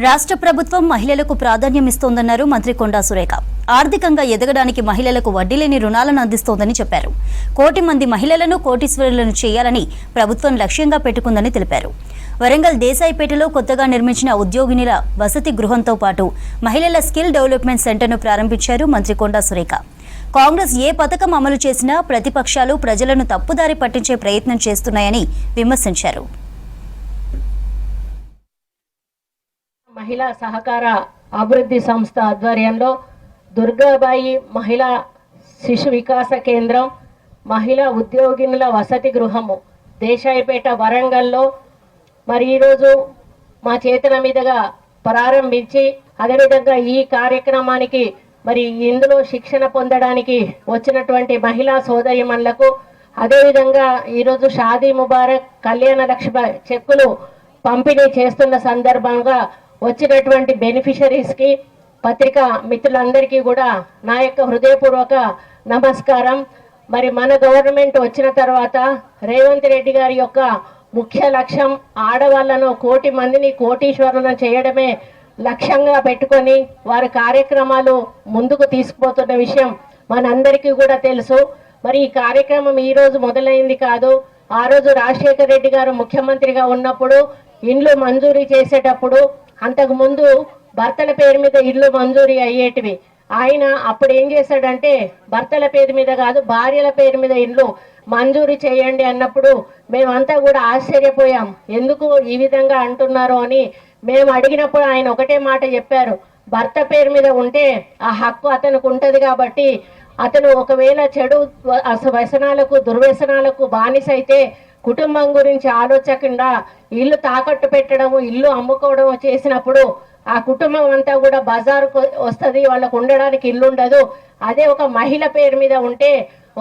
రాష్ట్ర ప్రభుత్వం మహిళలకు ప్రాధాన్యం ఇస్తోందన్నారు మంత్రి కొండా సురేఖ. ఆర్థికంగా ఎదగడానికి మహిళలకు వడ్డీలేని రుణాలను అందిస్తోందని చెప్పారు. 1 కోటి మంది మహిళలను కోటీశ్వరులను చేయాలని ప్రభుత్వం లక్ష్యంగా పెట్టుకుందని తెలిపారు. వరంగల్ దేశాయిపేటలో కొత్తగా నిర్మించిన ఉద్యోగినుల వసతి గృహంతో పాటు మహిళల స్కిల్ డెవలప్మెంట్ సెంటర్ను ప్రారంభించారు మంత్రి కొండా సురేఖ. కాంగ్రెస్ ఏ పథకం అమలు చేసినా ప్రతిపక్షాలు ప్రజలను తప్పుదారి పట్టించే ప్రయత్నం చేస్తున్నాయని విమర్శించారు. మహిళా సహకార అభివృద్ధి సంస్థ ఆధ్వర్యంలో దుర్గాబాయి మహిళా శిశు వికాస కేంద్రం, మహిళా ఉద్యోగినుల వసతి గృహము దేశాయిపేట వరంగల్లో మరి ఈరోజు మా చేతుల మీదుగా ప్రారంభించి, అదేవిధంగా ఈ కార్యక్రమానికి మరి ఇందులో శిక్షణ పొందడానికి వచ్చినటువంటి మహిళా సోదరిమణులకు, అదేవిధంగా ఈరోజు షాదీ ముబారక్ కళ్యాణ లక్ష్మి చెక్కులు పంపిణీ చేస్తున్న సందర్భంగా వచ్చినటువంటి బెనిఫిషరీస్కి, పత్రికా మిత్రులందరికీ కూడా నా యొక్క హృదయపూర్వక నమస్కారం. మరి మన గవర్నమెంట్ వచ్చిన తర్వాత రేవంత్ రెడ్డి గారి యొక్క ముఖ్య లక్ష్యం ఆడవాళ్లను 1 కోటి మందిని కోటీశ్వరులను చేయడమే లక్ష్యంగా పెట్టుకొని వారి కార్యక్రమాలు ముందుకు తీసుకుపోతున్న విషయం మనందరికీ కూడా తెలుసు. మరి ఈ కార్యక్రమం ఈరోజు మొదలైంది కాదు. ఆ రోజు రాజశేఖర్ రెడ్డి గారు ముఖ్యమంత్రిగా ఉన్నప్పుడు ఇండ్లు మంజూరీ చేసేటప్పుడు అంతకు ముందు భర్తల పేరు మీద ఇల్లు మంజూరీ అయ్యేటివి. ఆయన అప్పుడు ఏం చేశాడంటే భర్తల పేరు మీద కాదు, భార్యల పేరు మీద ఇల్లు మంజూరీ చేయండి అన్నప్పుడు మేమంతా కూడా ఆశ్చర్యపోయాం. ఎందుకు ఈ విధంగా అంటున్నారు అని మేము అడిగినప్పుడు ఆయన ఒకటే మాట చెప్పారు, భర్త పేరు మీద ఉంటే ఆ హక్కు అతనికి ఉంటుంది కాబట్టి అతను ఒకవేళ చెడు వ్యసనాలకు దుర్వ్యసనాలకు బానిస అయితే కుటుంబం గురించి ఆలోచకుండా ఇల్లు తాకట్టు పెట్టడము, ఇల్లు అమ్ముకోవడం చేసినప్పుడు ఆ కుటుంబం అంతా కూడా బజారుకు వస్తుంది, వాళ్ళకు ఉండడానికి ఇల్లు ఉండదు. అదే ఒక మహిళ పేరు మీద ఉంటే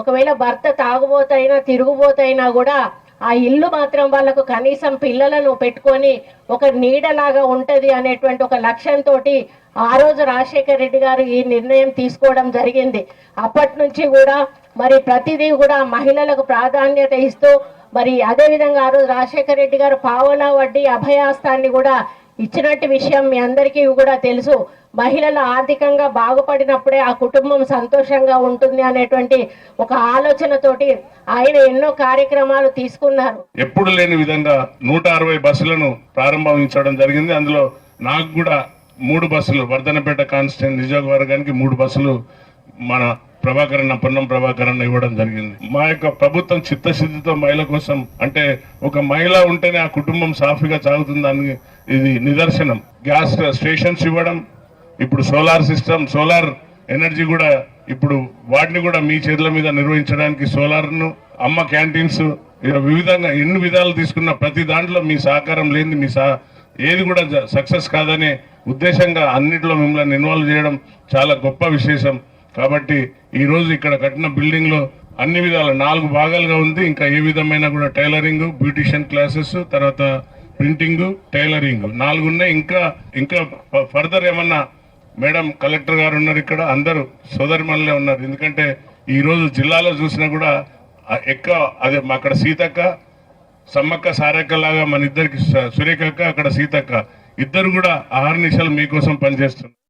ఒకవేళ భర్త తాగుబోతైనా తిరుగుబోతైనా కూడా ఆ ఇల్లు మాత్రం వాళ్ళకు కనీసం పిల్లలను పెట్టుకొని ఒక నీడలాగా ఉంటుంది అనేటువంటి ఒక లక్ష్యంతో ఆ రోజు రాజశేఖర్ రెడ్డి గారు ఈ నిర్ణయం తీసుకోవడం జరిగింది. అప్పటి నుంచి కూడా మరి ప్రతిదీ కూడా మహిళలకు ప్రాధాన్యత ఇస్తూ, మరి అదేవిధంగా ఆ రోజు రాజశేఖర్ రెడ్డి గారు పావలా వడ్డీ అభయాస్తాన్ని కూడా ఇచ్చినట్టు విషయం మీ అందరికీ కూడా తెలుసు. మహిళలు ఆర్థికంగా బాగుపడినప్పుడే ఆ కుటుంబం సంతోషంగా ఉంటుంది అనేటువంటి ఒక ఆలోచనతోటి ఆయన ఎన్నో కార్యక్రమాలు తీసుకున్నారు. ఎప్పుడు లేని విధంగా 160 బస్సులను ప్రారంభించడం జరిగింది. అందులో నాకు కూడా 3 బస్సులు, వర్ధనపేట కాన్స్టిట్యూన్సీ నియోజకవర్గానికి 3 బస్సులు మన పొన్నం ప్రభాకరణ ఇవ్వడం జరిగింది. మా యొక్క ప్రభుత్వం చిత్తశుద్ధితో మహిళ కోసం, అంటే ఒక మహిళ ఉంటేనే ఆ కుటుంబం సాఫీగా సాగుతుందని ఇది నిదర్శనం. గ్యాస్ స్టేషన్స్ ఇవ్వడం, ఇప్పుడు సోలార్ సిస్టమ్, సోలార్ ఎనర్జీ కూడా ఇప్పుడు వాటిని కూడా మీ చేతుల మీద నిర్వహించడానికి సోలార్ను, అమ్మ క్యాంటీన్స్, వివిధంగా ఎన్ని విధాలు తీసుకున్న ప్రతి దాంట్లో మీ సహకారం లేని ఏది కూడా సక్సెస్ కాదనే ఉద్దేశంగా అన్నింటిలో మిమ్మల్ని ఇన్వాల్వ్ చేయడం చాలా గొప్ప విశేషం. కాబట్టి ఈరోజు ఇక్కడ కట్టిన బిల్డింగ్ లో అన్ని విధాల 4 భాగాలుగా ఉంది. ఇంకా ఏ విధమైన కూడా టైలరింగ్, బ్యూటిషియన్ క్లాసెస్, తర్వాత ప్రింటింగ్, టైలరింగ్ 4 ఉన్నాయి. ఇంకా ఫర్దర్ ఏమన్నా మేడం కలెక్టర్ గారు ఉన్నారు, ఇక్కడ అందరూ సోదరిమణులే ఉన్నారు. ఎందుకంటే ఈ రోజు జిల్లాలో చూసినా కూడా అదే అక్కడ సీతక్క, సమ్మక్క సారక్క లాగా మన ఇద్దరికి సురేఖక్క, అక్కడ సీతక్క ఇద్దరు కూడా 6 నిమిషాలు మీకోసం పనిచేస్తున్నారు.